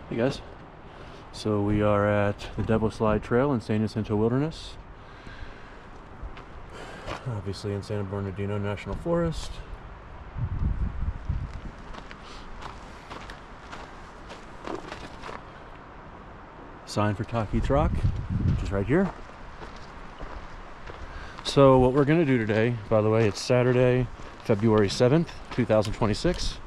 Hey guys, so we are at the Devil Slide Trail in San Jacinto Wilderness, obviously in San Bernardino National Forest. Sign for Taquis Rock, which is right here. So what we're going to do today, by the way, it's Saturday, February 7th, 2026.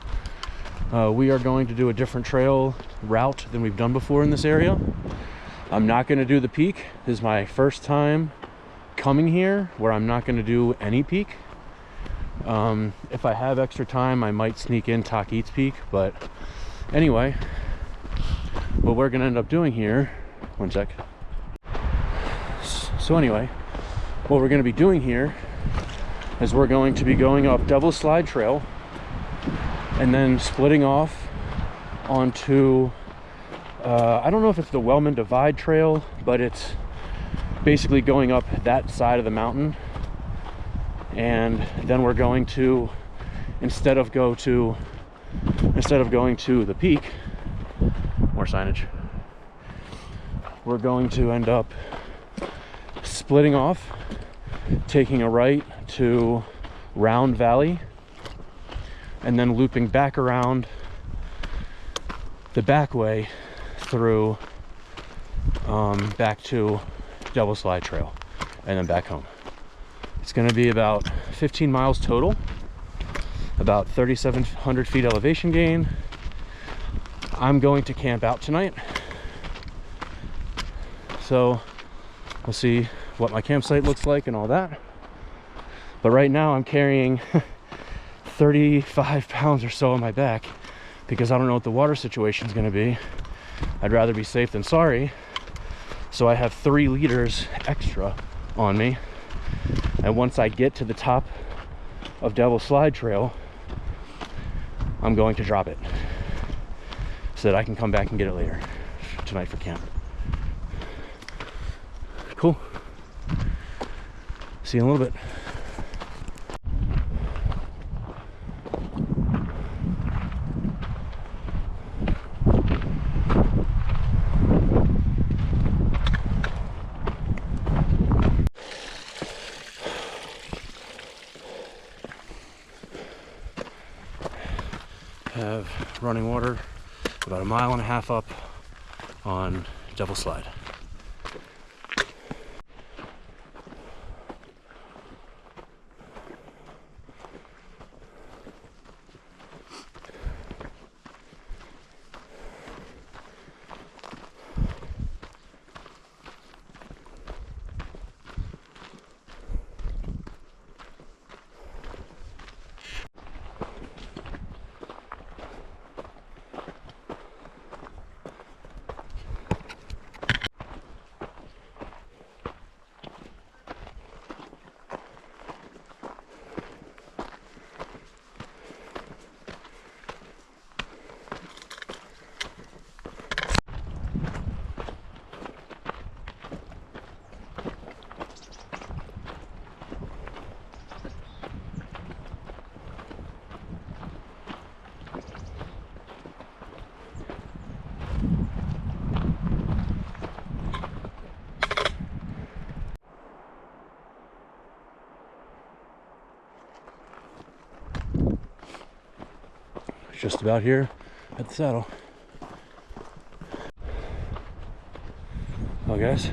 We are going to do a different trail route than we've done before in this area. I'm not going to do the peak. This is my first time coming here where I'm not going to do any peak. If I have extra time, I might sneak in Taquis Peak, but anyway, what we're going to end up doing here, one sec. So anyway, what we're going to be doing here is we're going to be going up Devil Slide Trail and then splitting off onto, I don't know if it's the Wellman Divide Trail, but it's basically going up that side of the mountain. And then we're going to, instead of going to the peak, more signage, we're going to end up splitting off, taking a right to Round Valley, and then looping back around the back way through back to Devil Slide Trail and then back home. It's going to be about 15 miles total, about 3,700 feet elevation gain. I'm going to camp out tonight, so we'll see what my campsite looks like and all that. But right now I'm carrying 35 pounds or so on my back because I don't know what the water situation is going to be. I'd rather be safe than sorry, so I have 3 liters extra on me. And once I get to the top of Devil Slide Trail, I'm going to drop it so that I can come back and get it later tonight for camp. Cool. See you in a little bit. Have running water about 1.5 miles up on Devil Slide. Just about here at the saddle. Well, guys,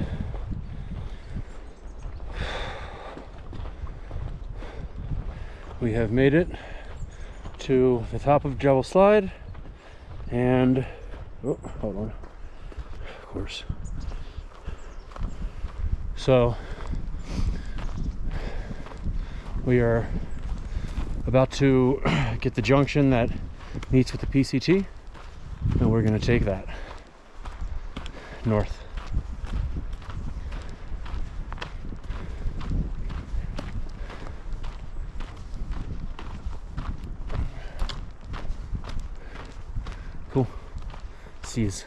we have made it to the top of Devil Slide, and oh, hold on, of course. So we are about to get the junction that meets with the PCT, and we're going to take that north. Cool. Seas.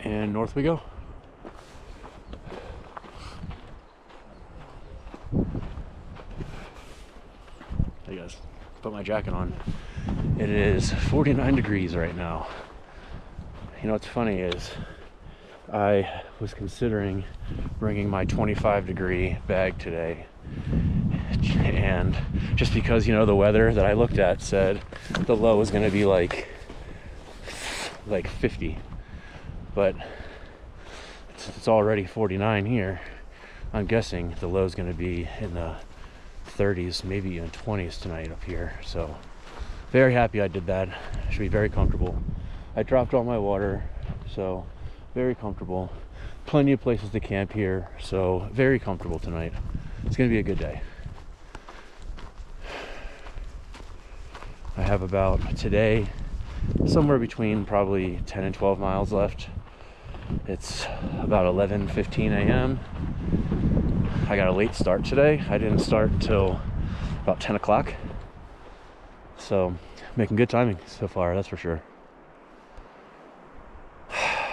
And north we go. Hey guys, put my jacket on. It is 49 degrees right now. You know what's funny is I was considering bringing my 25-degree bag today, and just because, you know, the weather that I looked at said the low was going to be like 50, but it's already 49 here. I'm guessing the low is going to be in the 30s, maybe even 20s tonight up here. So very happy I did that. Should be very comfortable. I dropped all my water, so very comfortable. Plenty of places to camp here, so very comfortable tonight. It's going to be a good day. I have about today somewhere between probably 10 and 12 miles left. It's about 11:15 a.m. I got a late start today. I didn't start until about 10 o'clock. So making good timing so far, that's for sure.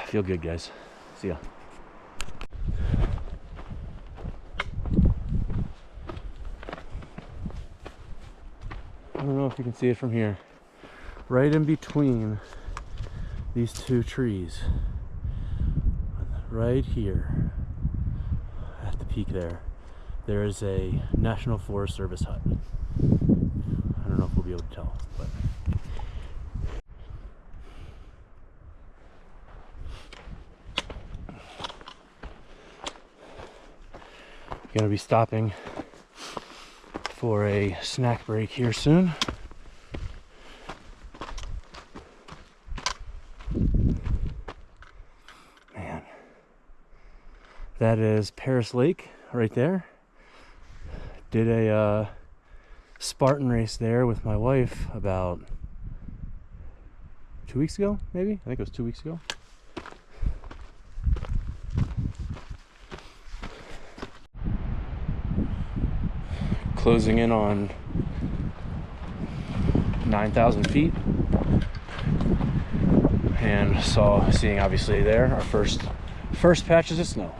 Feel good, guys. See ya. I don't know if you can see it from here. Right in between these two trees, right here at the peak there is a National Forest Service hut. I don't know if we'll be able to tell, but gonna be stopping for a snack break here soon. Man, that is Paris Lake right there. Did a Spartan race there with my wife about 2 weeks ago, maybe? I think it was 2 weeks ago. Closing in on 9,000 feet, and seeing obviously there our first patches of snow.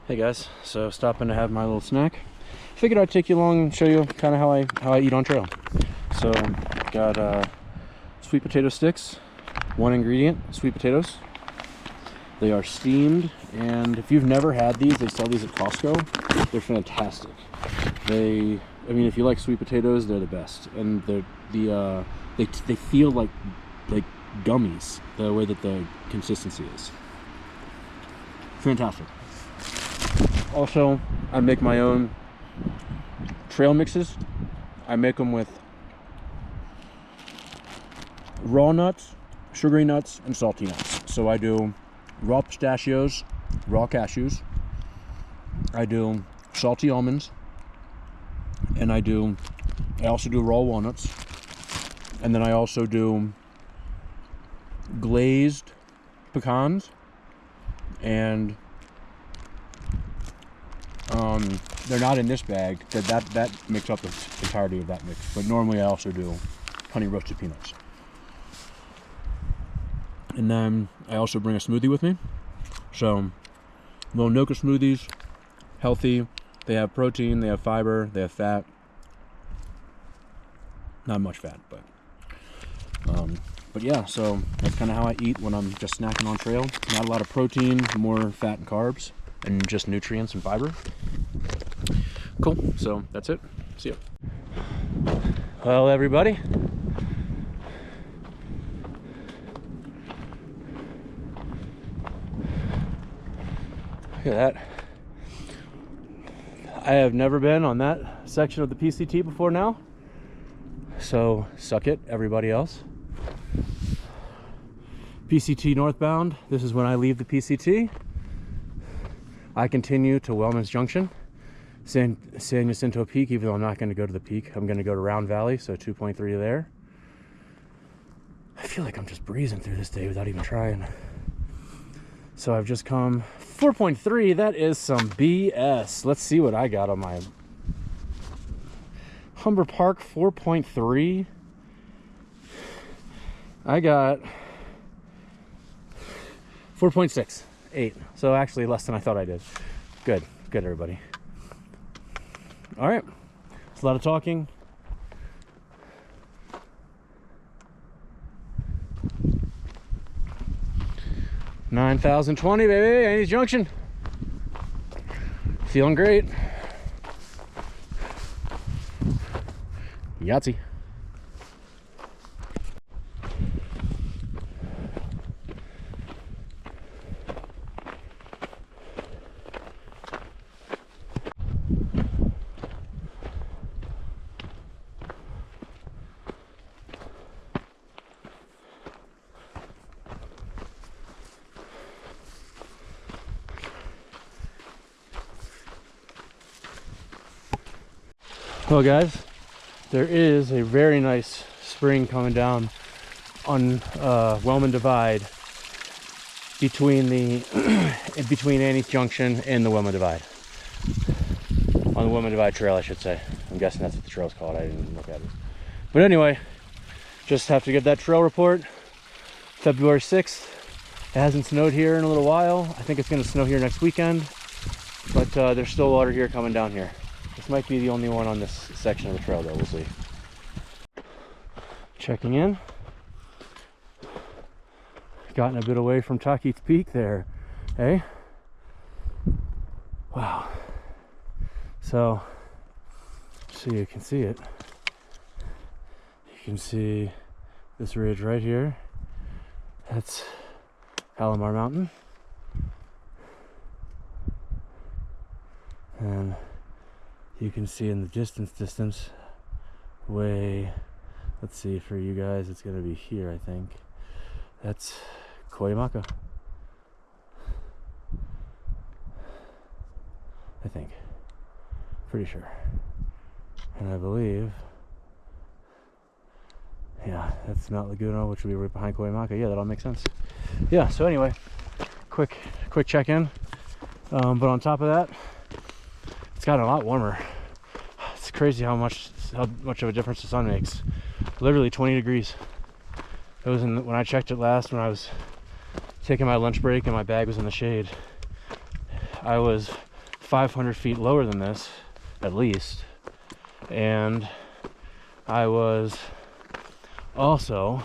Hey guys, so stopping to have my little snack. Figured I'd take you along and show you kind of how I eat on trail. So got sweet potato sticks, one ingredient, sweet potatoes. They are steamed, and if you've never had these, they sell these at Costco. They're fantastic. I mean, if you like sweet potatoes, they're the best, and they feel like gummies, the way that the consistency is. Fantastic. Also, I make my own trail mixes. I make them with raw nuts, sugary nuts, and salty nuts. So I do raw pistachios, raw cashews. I do salty almonds, and I also do raw walnuts. And then I also do glazed pecans, and they're not in this bag. That makes up the entirety of that mix. But normally I also do honey roasted peanuts. And then I also bring a smoothie with me. So little Noka smoothies, healthy. They have protein, they have fiber, they have fat. Not much fat, but yeah, so that's kind of how I eat when I'm just snacking on trail. Not a lot of protein, more fat and carbs, and just nutrients and fiber. Cool, so that's it. See ya. Well, everybody, look at that. I have never been on that section of the PCT before now, so suck it, everybody else. PCT northbound, this is when I leave the PCT. I continue to Wellman's Junction, San Jacinto Peak, even though I'm not going to go to the peak. I'm going to go to Round Valley, so 2.3 there. I feel like I'm just breezing through this day without even trying. So I've just come 4.3. That is some BS. Let's see what I got on my Humber Park 4.3. I got 4.68. So actually less than I thought I did. Good, good everybody. All right, it's a lot of talking. $9,020, baby, Annie's Junction. Feeling great. Yahtzee. Well guys, there is a very nice spring coming down on Wellman Divide between the between Annie's Junction and the Wellman Divide. On the Wellman Divide Trail, I should say. I'm guessing that's what the trail's called. I didn't look at it. But anyway, just have to get that trail report. February 6th. It hasn't snowed here in a little while. I think it's going to snow here next weekend. But there's still water here coming down here. This might be the only one on this section of the trail though, we'll see. Checking in. Gotten a bit away from Taquit's Peak there, hey? Wow. So you can see it. You can see this ridge right here. That's Palomar Mountain. And you can see in the distance way, let's see, for you guys it's going to be here, I think. That's Cuyamaca, I think, pretty sure. And I believe, yeah, that's Mount Laguna, which will be right behind Cuyamaca. Yeah, that all makes sense. Yeah, so anyway, quick check-in. But on top of that, it's gotten a lot warmer. It's crazy how much of a difference the sun makes. Literally 20 degrees. It was when I checked it last, when I was taking my lunch break and my bag was in the shade. I was 500 feet lower than this, at least. And I was also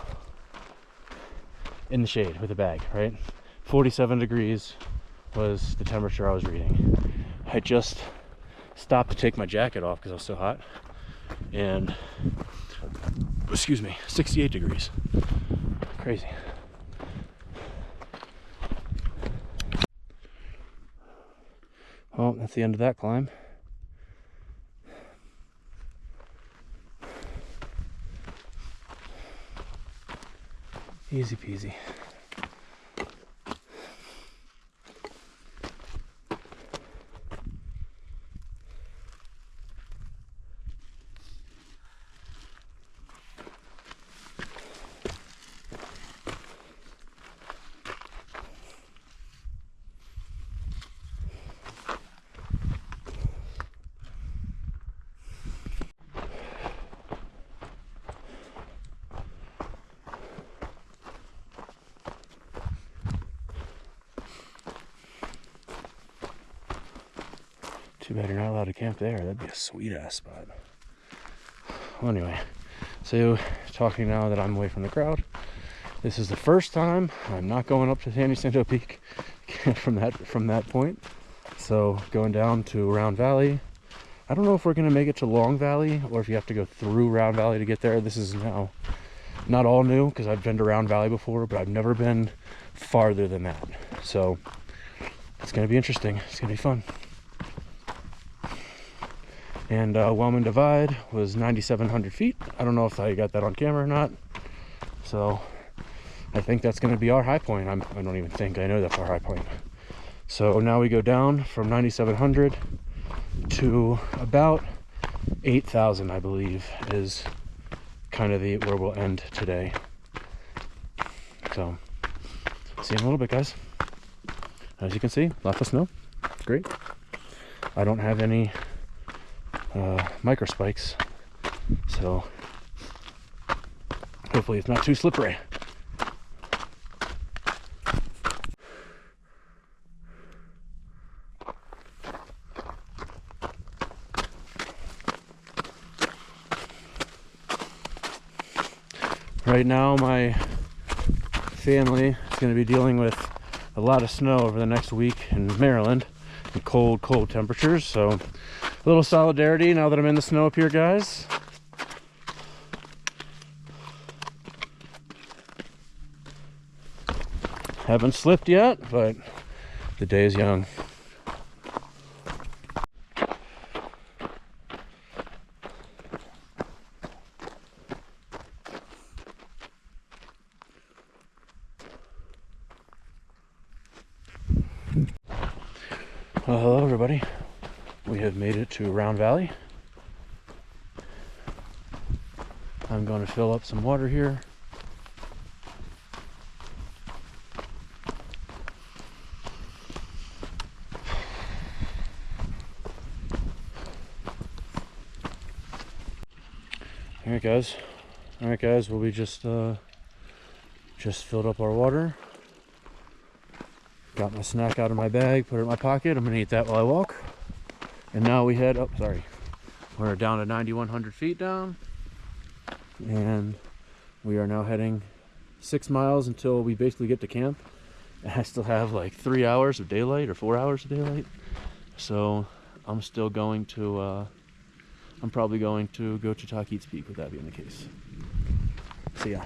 in the shade with a bag, right? 47 degrees was the temperature I was reading. I just stopped to take my jacket off because I was so hot, and excuse me, 68 degrees. Crazy. Well, that's the end of that climb. Easy peasy. Too bad you're not allowed to camp there. That'd be a sweet ass spot. Well, anyway, so talking now that I'm away from the crowd, this is the first time I'm not going up to San Jacinto Peak from that point. So going down to Round Valley. I don't know if we're gonna make it to Long Valley or if you have to go through Round Valley to get there. This is now not all new because I've been to Round Valley before, but I've never been farther than that. So it's gonna be interesting. It's gonna be fun. And Wellman Divide was 9,700 feet. I don't know if I got that on camera or not. So I think that's going to be our high point. I don't even think, I know that's our high point. So now we go down from 9,700 to about 8,000, I believe, is kind of where we'll end today. So see you in a little bit, guys. As you can see, lots of snow. Great. I don't have any micro spikes, so hopefully it's not too slippery. Right now my family is going to be dealing with a lot of snow over the next week in Maryland and cold temperatures, so a little solidarity now that I'm in the snow up here, guys. Haven't slipped yet, but the day is young. Well, hello everybody. We have made it to Round Valley. I'm going to fill up some water here. All right guys, well, we just filled up our water. Got my snack out of my bag, put it in my pocket. I'm gonna eat that while I walk. And now we head up, we're down to 9,100 feet down. And we are now heading 6 miles until we basically get to camp. And I still have like 3 hours of daylight or 4 hours of daylight. So I'm still going to, I'm probably going to go to Taquit's Peak with that being the case. See ya.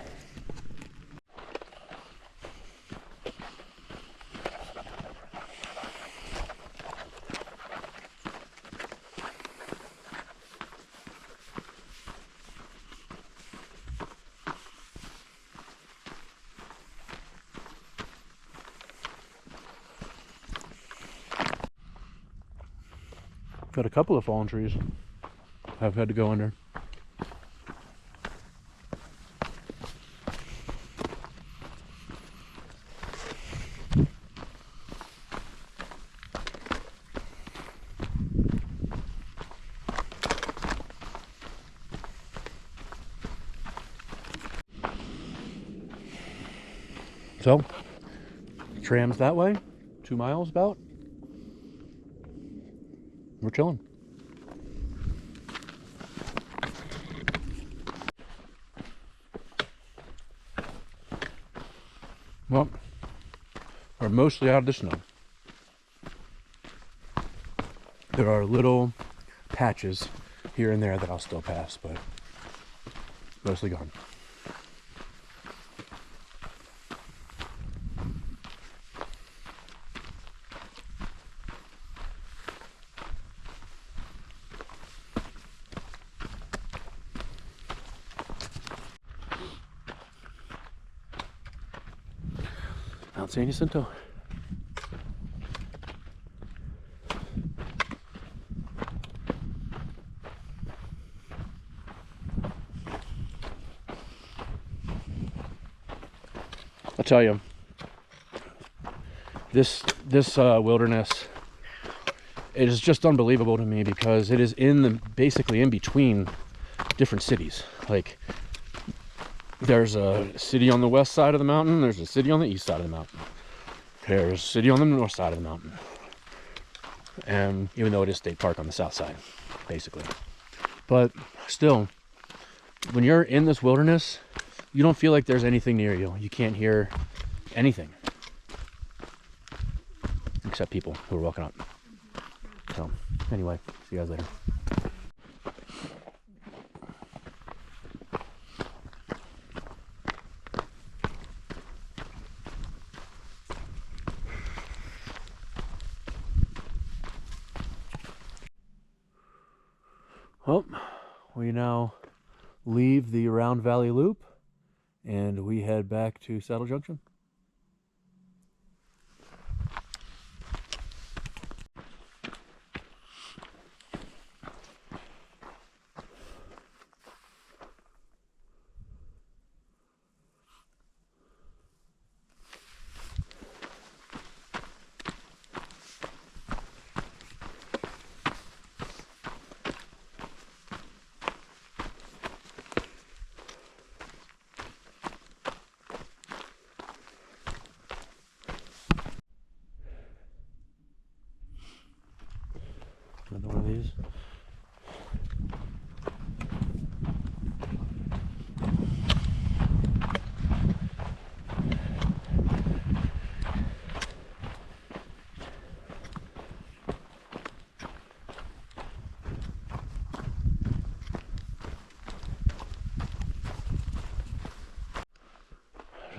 Got a couple of fallen trees I've had to go under. So, tram's that way, 2 miles about. We're chilling. Well, we're mostly out of the snow. There are little patches here and there that I'll still pass, but mostly gone. San Jacinto. I'll tell you, this wilderness, it is just unbelievable to me because it is basically in between different cities. Like, there's a city on the west side of the mountain, there's a city on the east side of the mountain, there's a city on the north side of the mountain, and even though it is state park on the south side, basically. But still, when you're in this wilderness, you don't feel like there's anything near you. You can't hear anything except people who are walking up. So anyway, see you guys later. Well, we now leave the Round Valley Loop and we head back to Saddle Junction.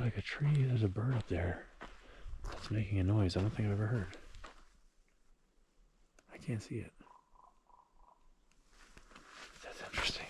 like a tree. There's a bird up there that's making a noise I don't think I've ever heard. I can't see it. That's interesting.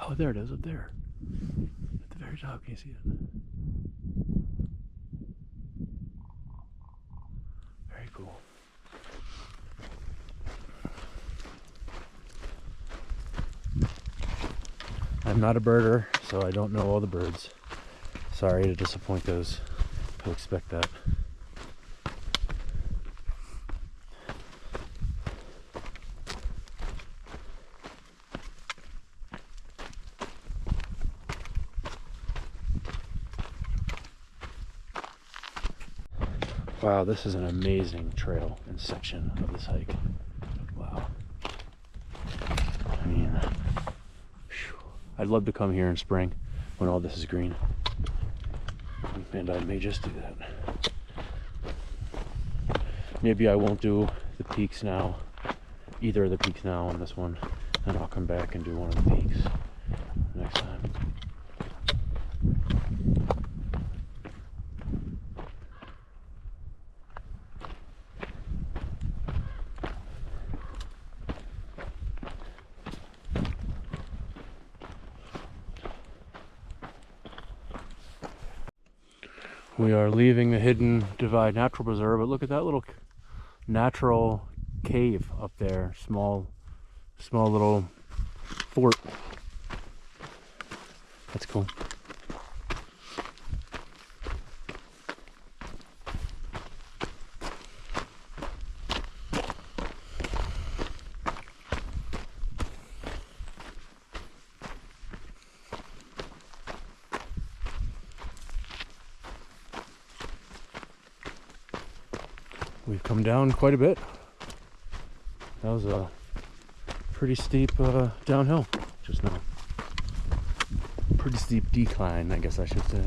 Oh, there it is, up there. At the very top, can you see it? Very cool. I'm not a birder, so I don't know all the birds. Sorry to disappoint those who expect that. Wow, this is an amazing trail and section of this hike. Wow. I mean, whew. I'd love to come here in spring when all this is green. And I may just do that. Maybe I won't do the peaks now, either of the peaks now on this one, and I'll come back and do one of the peaks next time. We are leaving the Hidden Divide Natural Preserve, but look at that little natural cave up there. Small little fort. That's cool. We've come down quite a bit. That was a pretty steep downhill just now. Pretty steep decline, I guess I should say.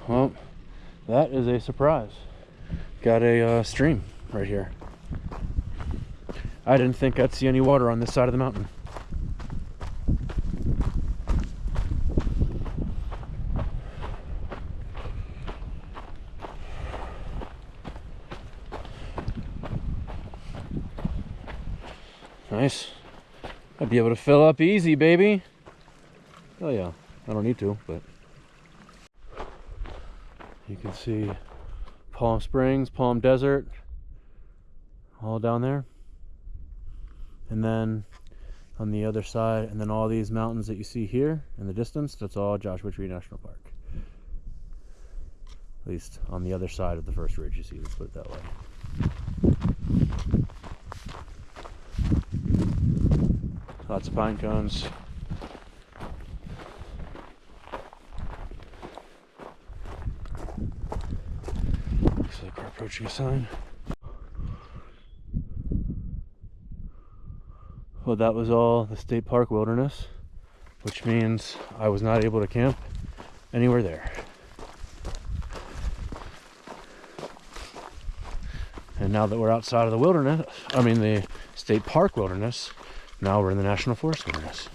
Well, that is a surprise. Got a stream right here. I didn't think I'd see any water on this side of the mountain. Nice. I'd be able to fill up easy, baby. Oh yeah, I don't need to, but you can see Palm Springs, Palm Desert, all down there. And then on the other side, and then all these mountains that you see here in the distance, that's all Joshua Tree National Park. At least on the other side of the first ridge you see, let's put it that way. Lots of pine cones. Looks like we're approaching a sign. Well, that was all the state park wilderness, which means I was not able to camp anywhere there. And now that we're outside of the wilderness, the state park wilderness, now we're in the National Forest wilderness.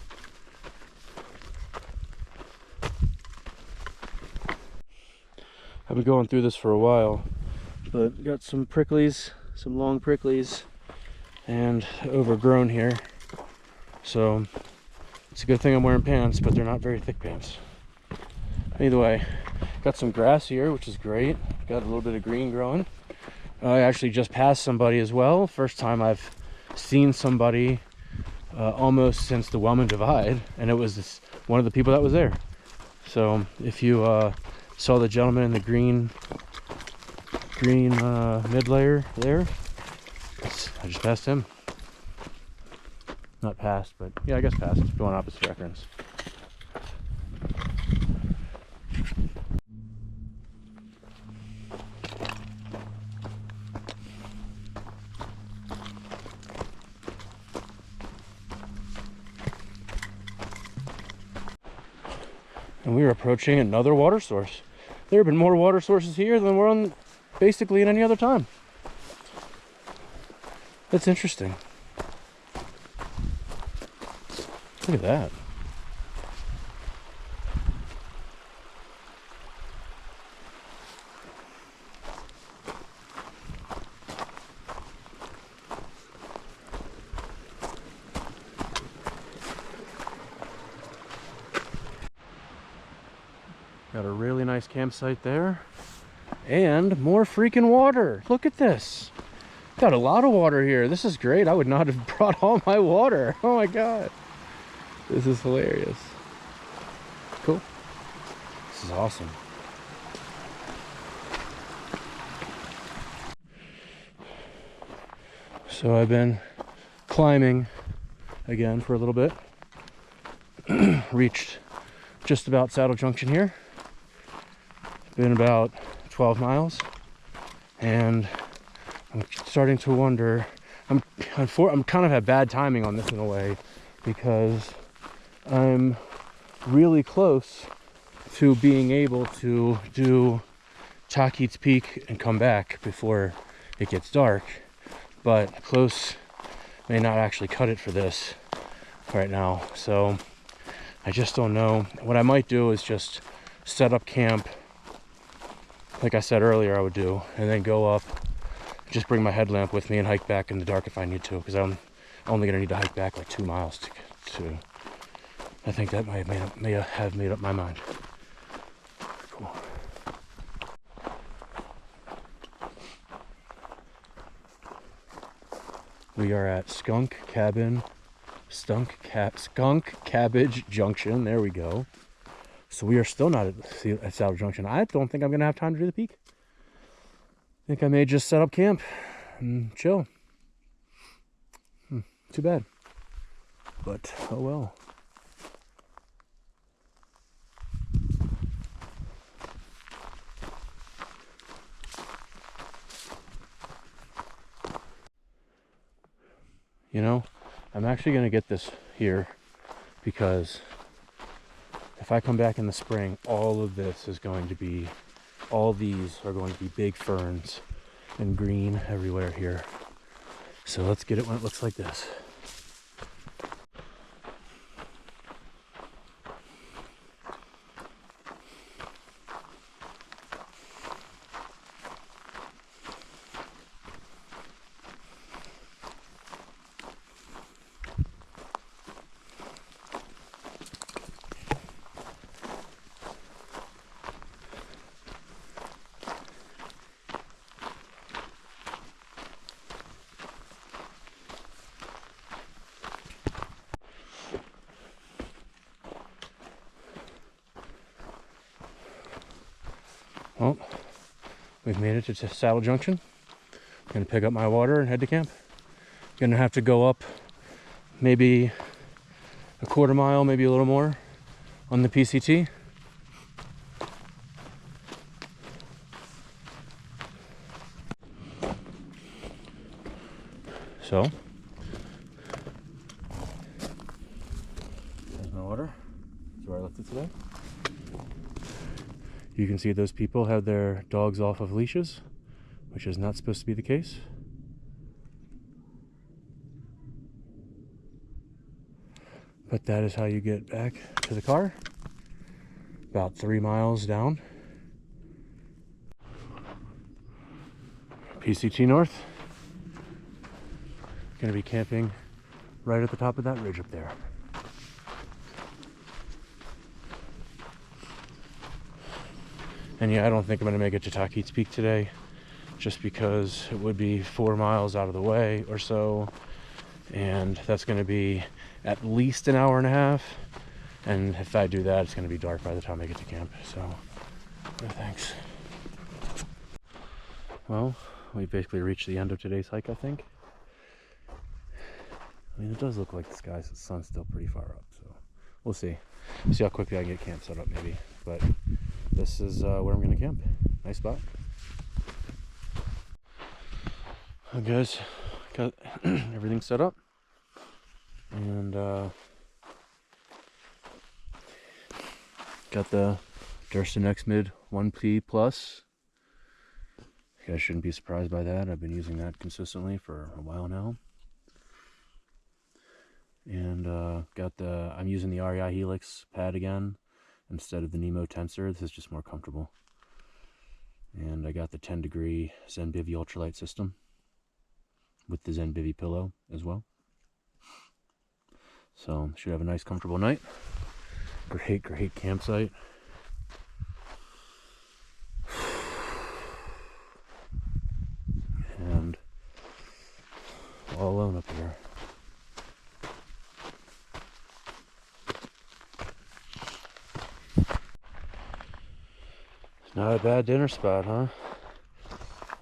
I've been going through this for a while, but got some pricklies, some long pricklies, and overgrown here. So it's a good thing I'm wearing pants, but they're not very thick pants. Either way, got some grass here, which is great. Got a little bit of green growing. I actually just passed somebody as well. First time I've seen somebody almost since the Wellman Divide, and it was one of the people that was there. So if you Saw the gentleman in the green mid layer there. I just passed him. Not passed, but yeah, I guess passed. Going opposite directions. And we are approaching another water source. There have been more water sources here than we're on basically at any other time. That's interesting. Look at that. Got a really nice campsite there. And more freaking water. Look at this. Got a lot of water here. This is great. I would not have brought all my water. Oh my god. This is hilarious. Cool. This is awesome. So I've been climbing again for a little bit. Reached just about Saddle Junction here. Been about 12 miles. And I'm starting to wonder, I'm kind of had bad timing on this in a way, because I'm really close to being able to do Tahquitz Peak and come back before it gets dark, but close may not actually cut it for this right now. So I just don't know. What I might do is just set up camp like I said earlier I would do, and then go up, just bring my headlamp with me and hike back in the dark if I need to, because I'm only going to need to hike back like 2 miles to I think that may have made up my mind. Cool. We are at Skunk Cabbage Junction. There we go. So we are still not at Saddle Junction. I don't think I'm going to have time to do the peak. I think I may just set up camp and chill. Too bad. But, oh well. You know, I'm actually going to get this here because if I come back in the spring, all of this is going to be, all these are going to be big ferns and green everywhere here. So let's get it when it looks like this. Well, we've made it to Saddle Junction. I'm gonna pick up my water and head to camp. Gonna have to go up maybe a quarter mile, maybe a little more on the PCT. So, there's my water. That's where I left it today. You can see those people have their dogs off of leashes, which is not supposed to be the case. But that is how you get back to the car. About 3 miles down. PCT North. Gonna be camping right at the top of that ridge up there. And yeah, I don't think I'm gonna make it to Tahquitz Peak today, just because it would be 4 miles out of the way or so, and that's gonna be at least an hour and a half. And if I do that, it's gonna be dark by the time I get to camp. So No thanks. Well, we basically reached the end of today's hike, I think. I mean, it does look like the sun's still pretty far up, so we'll see. See how quickly I can get camp set up, maybe. But this is where I'm going to camp. Nice spot. Well, guys, got everything set up, and got the Dursten X Mid 1P Plus. You guys shouldn't be surprised by that. I've been using that consistently for a while now. And I'm using the REI Helix pad again instead of the Nemo Tensor. This is just more comfortable. And I got the 10-degree Zenbivy ultralight system with the Zenbivy pillow as well. So should have a nice comfortable night. Great campsite. And all alone up here. Not a bad dinner spot, huh?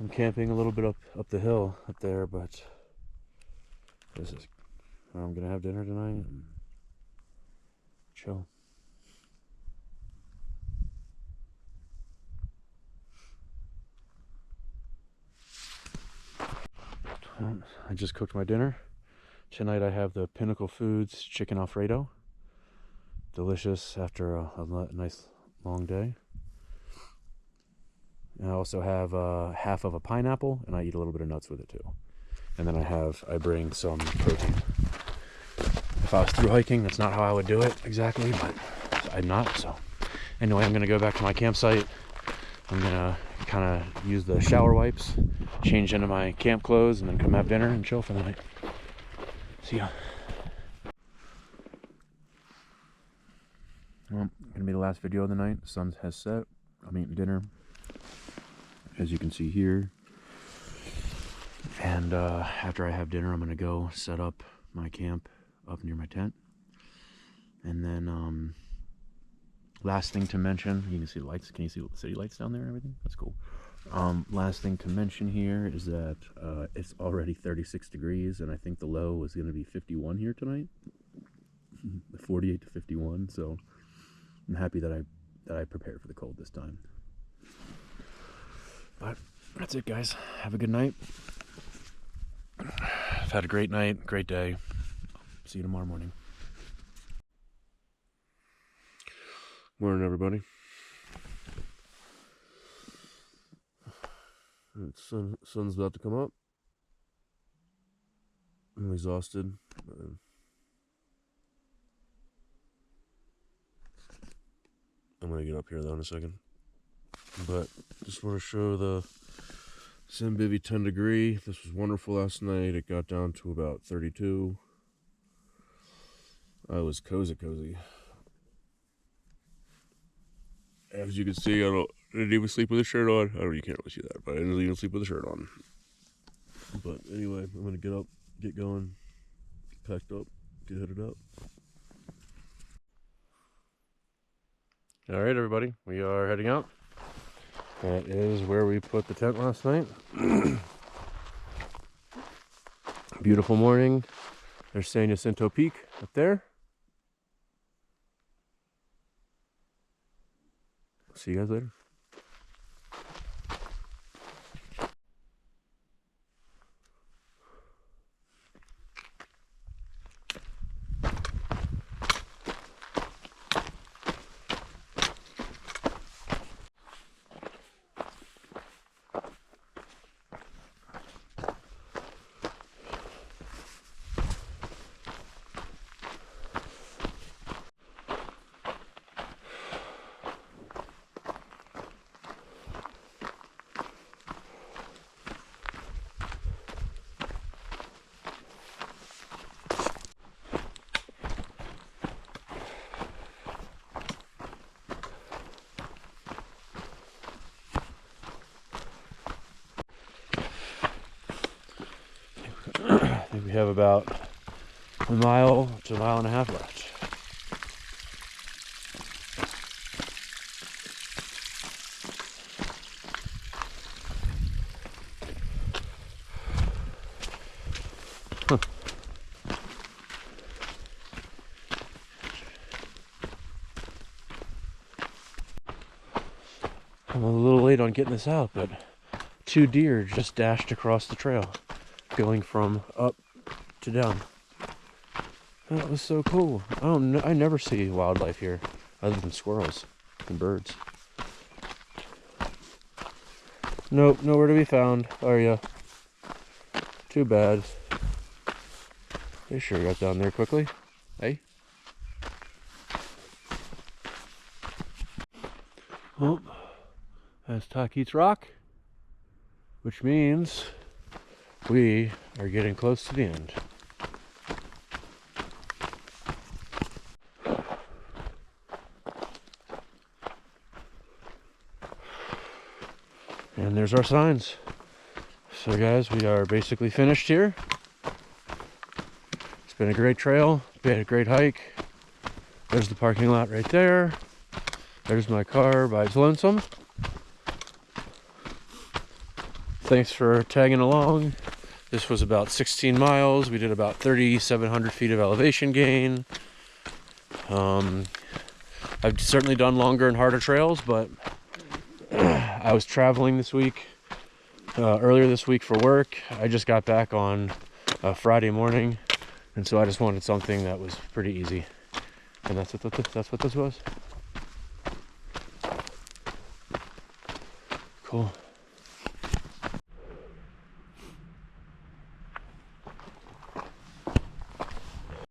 I'm camping a little bit up the hill up there, but this is where I'm gonna have dinner tonight and chill. I just cooked my dinner. Tonight I have the Pinnacle Foods chicken Alfredo. Delicious after a nice long day. And I also have half of a pineapple, and I eat a little bit of nuts with it too. And then I bring some protein. If I was through hiking, that's not how I would do it exactly, but I'm not. So anyway, I'm gonna go back to my campsite. I'm gonna kind of use the shower wipes, change into my camp clothes, and then come have dinner and chill for the night. See ya. Well, gonna be the last video of the night. The sun has set. I'm eating dinner, as you can see here. And after I have dinner, I'm gonna go set up my camp up near my tent. And then last thing to mention, you can see the lights. Can you see the city lights down there and everything? That's cool. Last thing to mention here is that it's already 36 degrees, and I think the low is going to be 51 here tonight. 48 to 51. So I'm happy that I prepared for the cold this time. But that's it, guys. Have a good night. I've had a great night, great day. See you tomorrow morning. Morning, everybody. Sun's about to come up. I'm exhausted. I'm gonna get up here though in a second. But just want to show the Zenbivy 10-degree. This was wonderful last night. It got down to about 32. I was cozy. As you can see, I didn't even sleep with a shirt on. I don't know, you can't really see that, but I didn't even sleep with a shirt on. But anyway, I'm gonna get up, get going, get packed up, get headed up. All right, everybody, we are heading out. That is where we put the tent last night. Beautiful morning. There's San Jacinto Peak up there. See you guys later. I think we have about a mile to a mile and a half left. I'm a little late on getting this out, but 2 deer just dashed across the trail, going from up to down. That was so cool. I never see wildlife here other than squirrels and birds. Nope, nowhere to be found, are ya? Too bad. They sure got down there quickly. Hey? Well, that's Taquit's Rock, which means we are getting close to the end. And there's our signs. So guys, we are basically finished here. It's been a great trail, been a great hike. There's the parking lot right there. There's my car by its lonesome. Thanks for tagging along. This was about 16 miles. We did about 3,700 feet of elevation gain. I've certainly done longer and harder trails, but I was traveling this week, earlier this week for work. I just got back on Friday morning, and so I just wanted something that was pretty easy. And that's what this was. Cool.